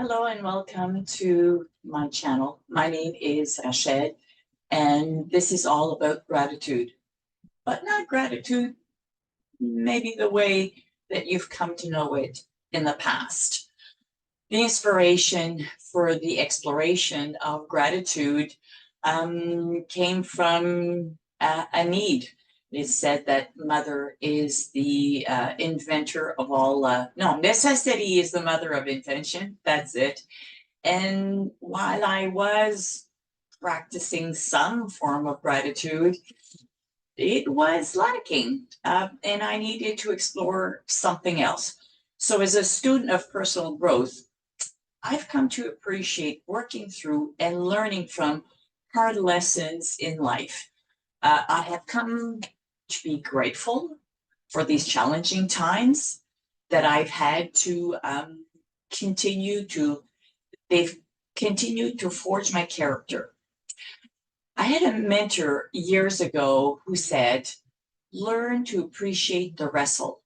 Hello and welcome to my channel. My name is Rached, and this is all about gratitude, but not gratitude maybe the way that you've come to know it in the past. The inspiration for the exploration of gratitude came from a need. It's said that mother is the inventor of all, no, necessity is the mother of invention. That's it. And while I was practicing some form of gratitude, it was lacking, and I needed to explore something else. So, as a student of personal growth, I've come to appreciate working through and learning from hard lessons in life. I have come to be grateful for these challenging times that I've had to continue to, they've continued to forge my character. I had a mentor years ago who said, learn to appreciate the wrestle,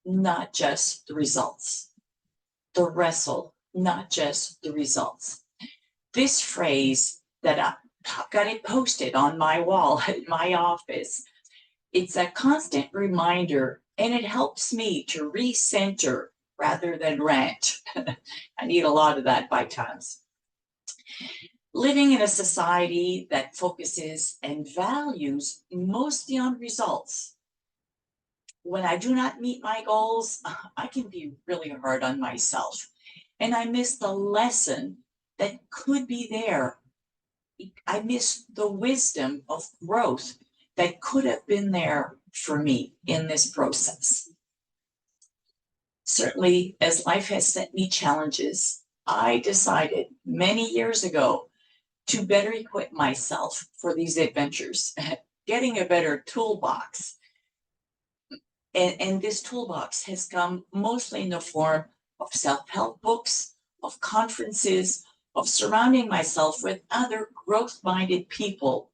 not just the results. The wrestle, not just the results. This phrase that I've got it posted on my wall in my office. It's a constant reminder, and it helps me to recenter rather than rant. I need a lot of that by times. Living in a society that focuses and values mostly on results. When I do not meet my goals, I can be really hard on myself. And I miss the lesson that could be there. I miss the wisdom of growth that could have been there for me in this process. Certainly, as life has sent me challenges, I decided many years ago to better equip myself for these adventures, getting a better toolbox. And this toolbox has come mostly in the form of self-help books, of conferences, of surrounding myself with other growth-minded people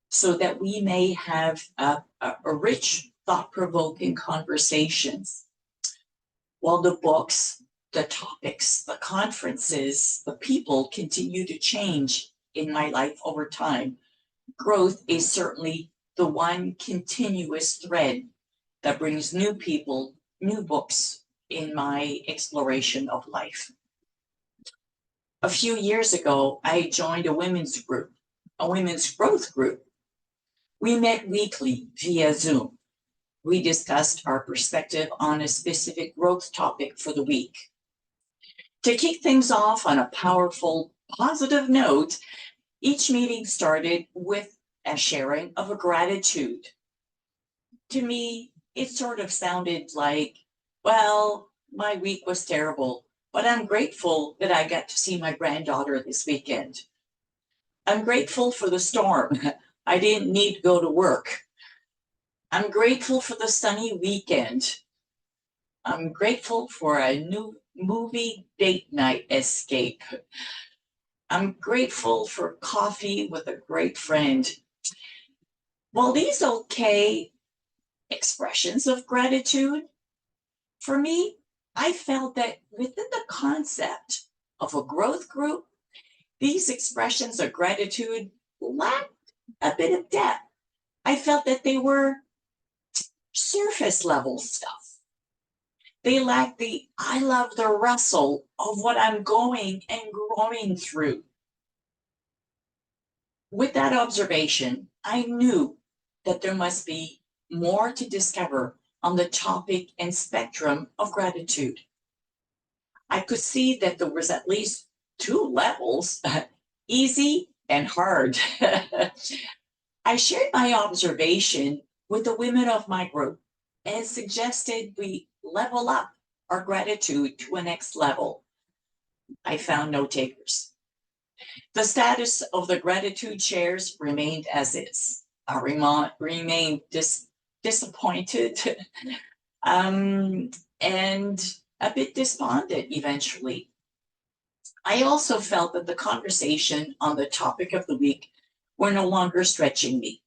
so that we may have a rich, thought-provoking conversations. While the books, the topics, the conferences, the people continue to change in my life over time, growth is certainly the one continuous thread that brings new people, new books in my exploration of life. A few years ago, I joined a women's group, a women's growth group. We met weekly via Zoom. We discussed our perspective on a specific growth topic for the week. To kick things off on a powerful, positive note, each meeting started with a sharing of a gratitude. To me, it sort of sounded like, well, my week was terrible, but I'm grateful that I got to see my granddaughter this weekend. I'm grateful for the storm. I didn't need to go to work. I'm grateful for the sunny weekend. I'm grateful for a new movie date night escape. I'm grateful for coffee with a great friend. While these okay expressions of gratitude, for me, I felt that within the concept of a growth group, these expressions of gratitude lacked a bit of depth. I felt that they were surface level stuff. They lack the I love the wrestle of what I'm going and growing through. With that observation, I knew that there must be more to discover on the topic and spectrum of gratitude. I could see that there was at least two levels, easy and hard. I shared my observation with the women of my group and suggested we level up our gratitude to a next level. I found no takers. The status of the gratitude shares remained as is. I remained disappointed and a bit despondent eventually. I also felt that the conversation on the topic of the week were no longer stretching me.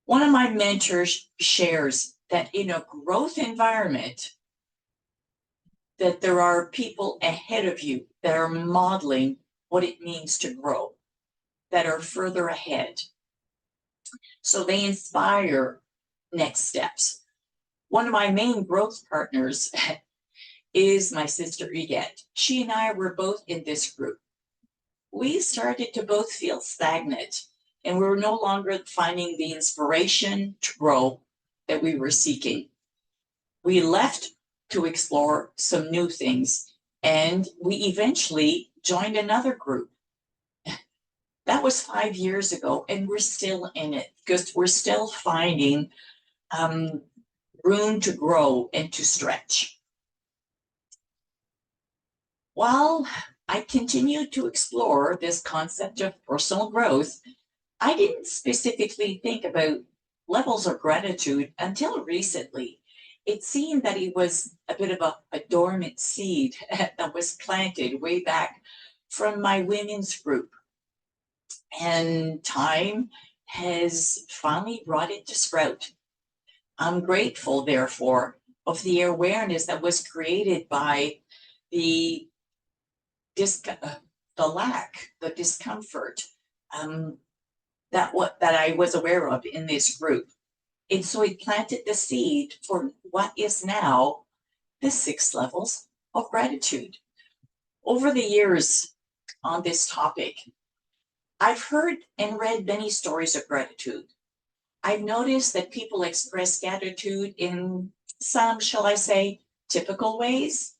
One of my mentors shares that in a growth environment, that there are people ahead of you that are modeling what it means to grow, that are further ahead. So they inspire next steps. One of my main growth partners is my sister Yvette. She and I were both in this group. We started to both feel stagnant, and we were no longer finding the inspiration to grow that we were seeking. We left to explore some new things, and we eventually joined another group. That was 5 years ago, and we're still in it because we're still finding room to grow and to stretch. While I continued to explore this concept of personal growth, I didn't specifically think about levels of gratitude until recently. It seemed that it was a bit of a dormant seed that was planted way back from my women's group. And time has finally brought it to sprout. I'm grateful, therefore, of the awareness that was created by the lack, the discomfort that I was aware of in this group. And so it planted the seed for what is now the 6 levels of gratitude. Over the years on this topic, I've heard and read many stories of gratitude. I've noticed that people express gratitude in some, shall I say, typical ways.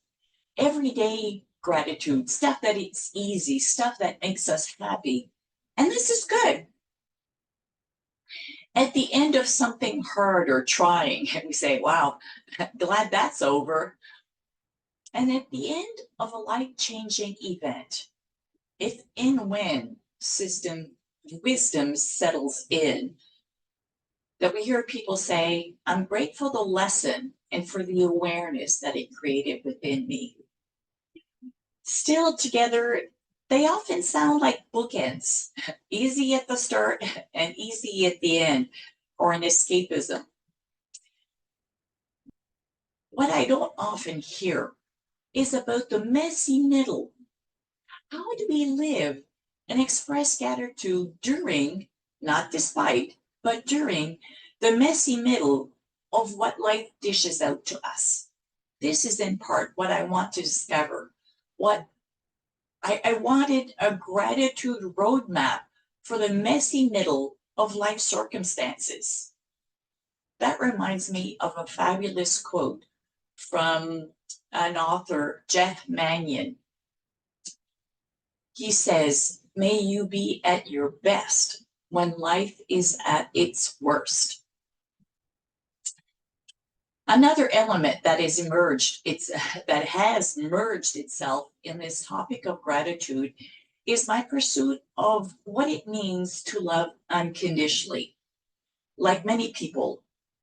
Everyday gratitude, stuff that it's easy, stuff that makes us happy. And this is good. At the end of something hard or trying, we say, wow, glad that's over. And at the end of a life-changing event, if and when wisdom settles in, that we hear people say, I'm grateful for the lesson and for the awareness that it created within me. Still together, they often sound like bookends, easy at the start and easy at the end, or an escapism. What I don't often hear is about the messy middle. How do we live and express gratitude during, not despite, but during the messy middle of what life dishes out to us? This is in part what I want to discover. What I wanted a gratitude roadmap for the messy middle of life circumstances. That reminds me of a fabulous quote from an author, Jeff Mannion. He says, may you be at your best when life is at its worst. Another element that has merged itself in this topic of gratitude is my pursuit of what it means to love unconditionally. Like many people,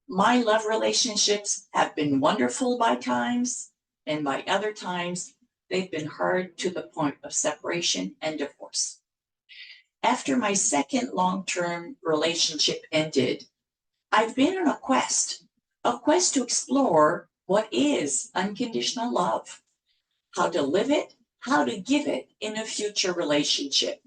my love relationships have been wonderful by times, and by other times, they've been hard to the point of separation and divorce. After my second long-term relationship ended, I've been on a quest to explore what is unconditional love, how to live it, how to give it in a future relationship.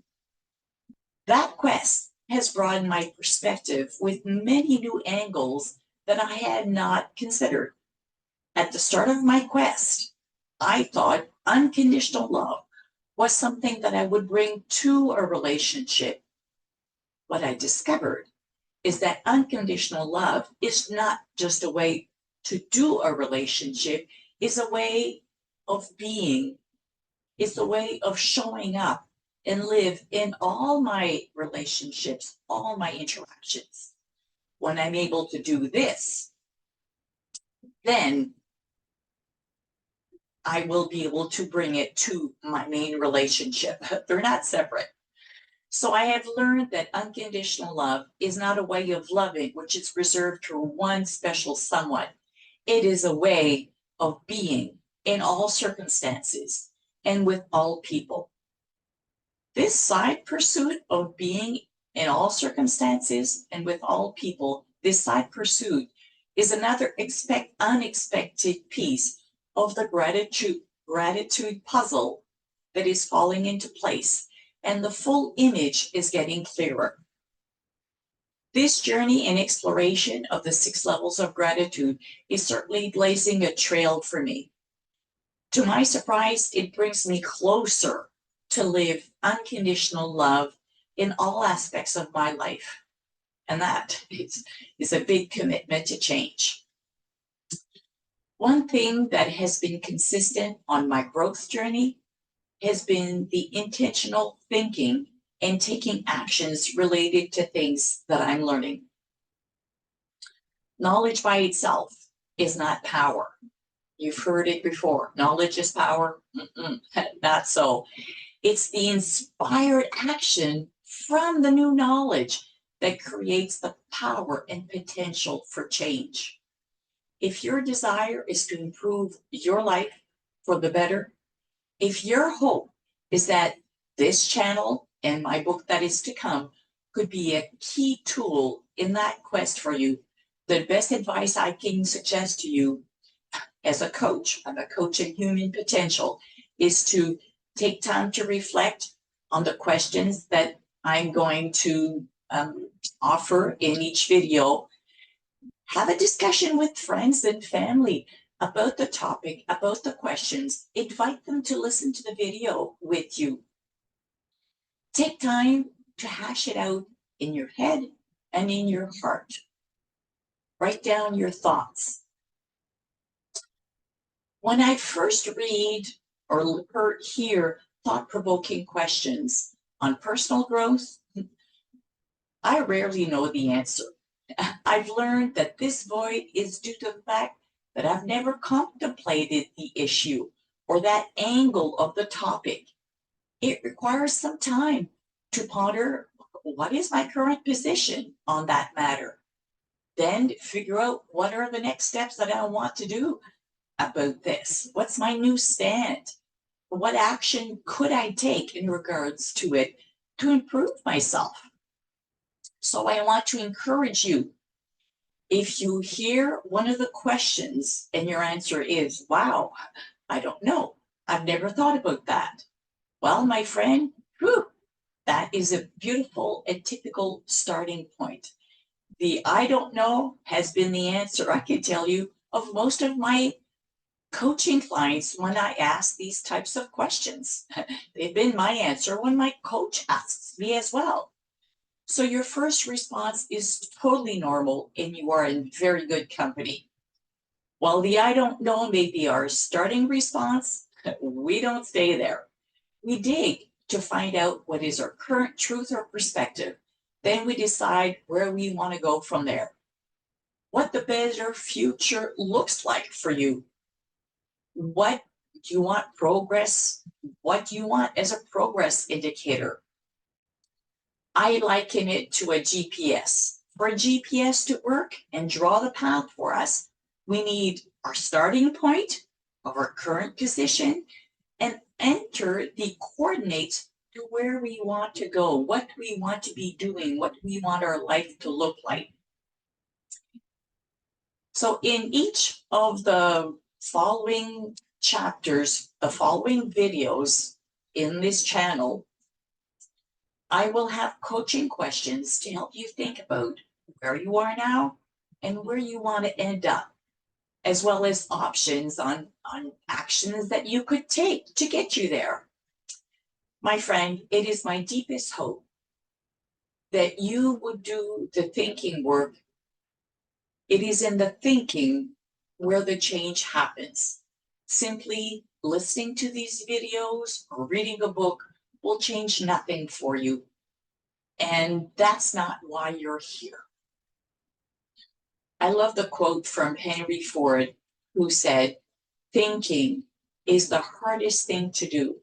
That quest has broadened my perspective with many new angles that I had not considered. At the start of my quest, I thought unconditional love was something that I would bring to a relationship. What I discovered is that unconditional love is not just a way to do a relationship, it's a way of being. It's a way of showing up and live in all my relationships, all my interactions. When I'm able to do this, then I will be able to bring it to my main relationship. They're not separate. So I have learned that unconditional love is not a way of loving, which is reserved for one special someone. It is a way of being in all circumstances and with all people. This side pursuit of being in all circumstances and with all people, this side pursuit is another unexpected piece of the gratitude puzzle that is falling into place, and the full image is getting clearer. This journey and exploration of the 6 levels of gratitude is certainly blazing a trail for me. To my surprise, it brings me closer to live unconditional love in all aspects of my life. And that is a big commitment to change. One thing that has been consistent on my growth journey has been the intentional thinking and taking actions related to things that I'm learning. Knowledge by itself is not power. You've heard it before. Knowledge is power. Not so. It's the inspired action from the new knowledge that creates the power and potential for change. If your desire is to improve your life for the better, if your hope is that this channel and my book that is to come could be a key tool in that quest for you, the best advice I can suggest to you as a coach, I'm a coach in human potential, is to take time to reflect on the questions that I'm going to offer in each video. Have a discussion with friends and family about the topic, about the questions. Invite them to listen to the video with you. Take time to hash it out in your head and in your heart. Write down your thoughts. When I first read or hear thought-provoking questions on personal growth, I rarely know the answer. I've learned that this void is due to the fact that I've never contemplated the issue or that angle of the topic. It requires some time to ponder what is my current position on that matter. Then figure out what are the next steps that I want to do about this. What's my new stand? What action could I take in regards to it to improve myself? So I want to encourage you, if you hear one of the questions and your answer is, wow, I don't know, I've never thought about that. Well, my friend, that is a beautiful and typical starting point. The I don't know has been the answer, I can tell you, of most of my coaching clients when I ask these types of questions. They've been my answer when my coach asks me as well. So your first response is totally normal and you are in very good company. While the I don't know may be our starting response, we don't stay there. We dig to find out what is our current truth or perspective. Then we decide where we want to go from there. What the better future looks like for you. What do you want progress? What do you want as a progress indicator? I liken it to a GPS. For a GPS to work and draw the path for us, we need our starting point of our current position and enter the coordinates to where we want to go, what we want to be doing, what we want our life to look like. So in each of the following chapters, the following videos in this channel, I will have coaching questions to help you think about where you are now and where you want to end up, as well as options on actions that you could take to get you there. My friend, it is my deepest hope that you would do the thinking work. It is in the thinking where the change happens. Simply listening to these videos or reading a book will change nothing for you. And that's not why you're here. I love the quote from Henry Ford, who said, thinking is the hardest thing to do.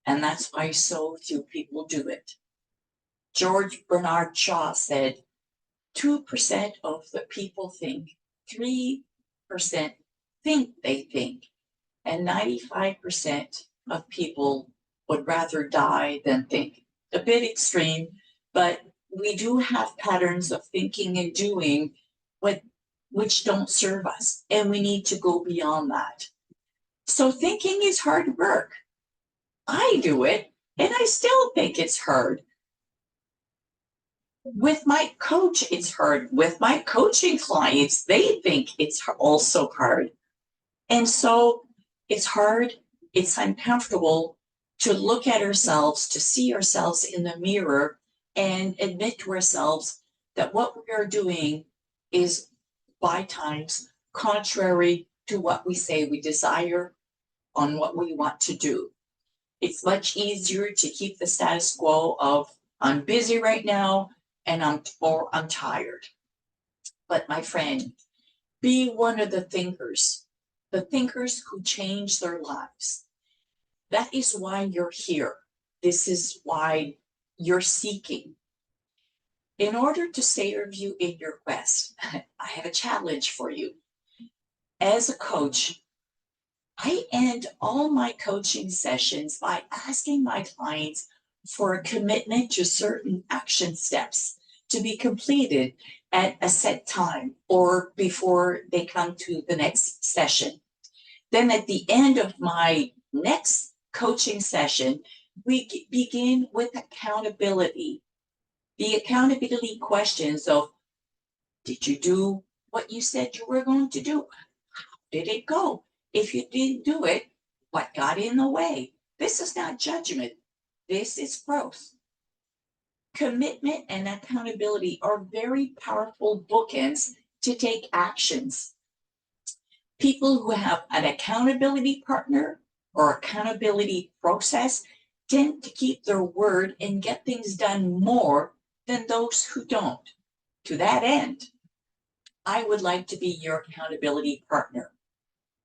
And that's why so few people do it. George Bernard Shaw said, 2% of the people think, 3% think they think, and 95% of people would rather die than think. A bit extreme, but we do have patterns of thinking and doing which don't serve us, and we need to go beyond that. So thinking is hard work. I do it, and I still think it's hard. With my coach, it's hard. With my coaching clients, they think it's also hard. And so it's hard, it's uncomfortable to look at ourselves, to see ourselves in the mirror and admit to ourselves that what we are doing is by times contrary to what we say we desire on what we want to do. It's much easier to keep the status quo of I'm busy right now and I'm tired. But my friend, be one of the thinkers who change their lives. That is why you're here. This is why you're seeking. In order to serve you in your quest, I have a challenge for you. As a coach, I end all my coaching sessions by asking my clients for a commitment to certain action steps to be completed at a set time or before they come to the next session. Then at the end of my next coaching session, we begin with accountability. The accountability questions of, did you do what you said you were going to do? How did it go? If you didn't do it, what got in the way? This is not judgment. This is growth. Commitment and accountability are very powerful bookends to take actions. People who have an accountability partner or accountability process tend to keep their word and get things done more than those who don't. To that end, I would like to be your accountability partner.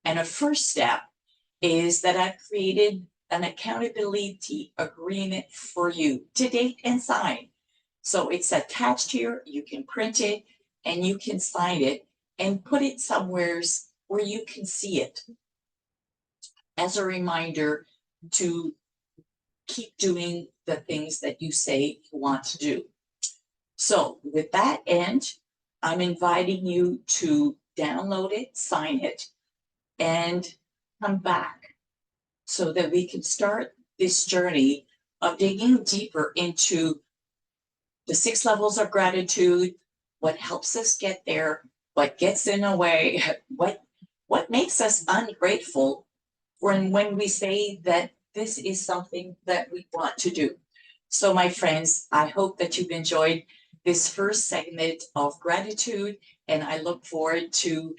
And a first step is that I've created an accountability agreement for you to date and sign. So it's attached here, you can print it and you can sign it and put it somewhere where you can see it as a reminder to keep doing the things that you say you want to do. So with that end, I'm inviting you to download it, sign it, and come back so that we can start this journey of digging deeper into the 6 levels of gratitude, what helps us get there, what gets in the way, what makes us ungrateful when we say that this is something that we want to do. So my friends, I hope that you've enjoyed this first segment of gratitude, and I look forward to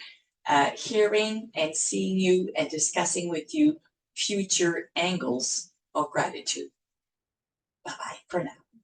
hearing and seeing you and discussing with you future angles of gratitude. Bye-bye for now.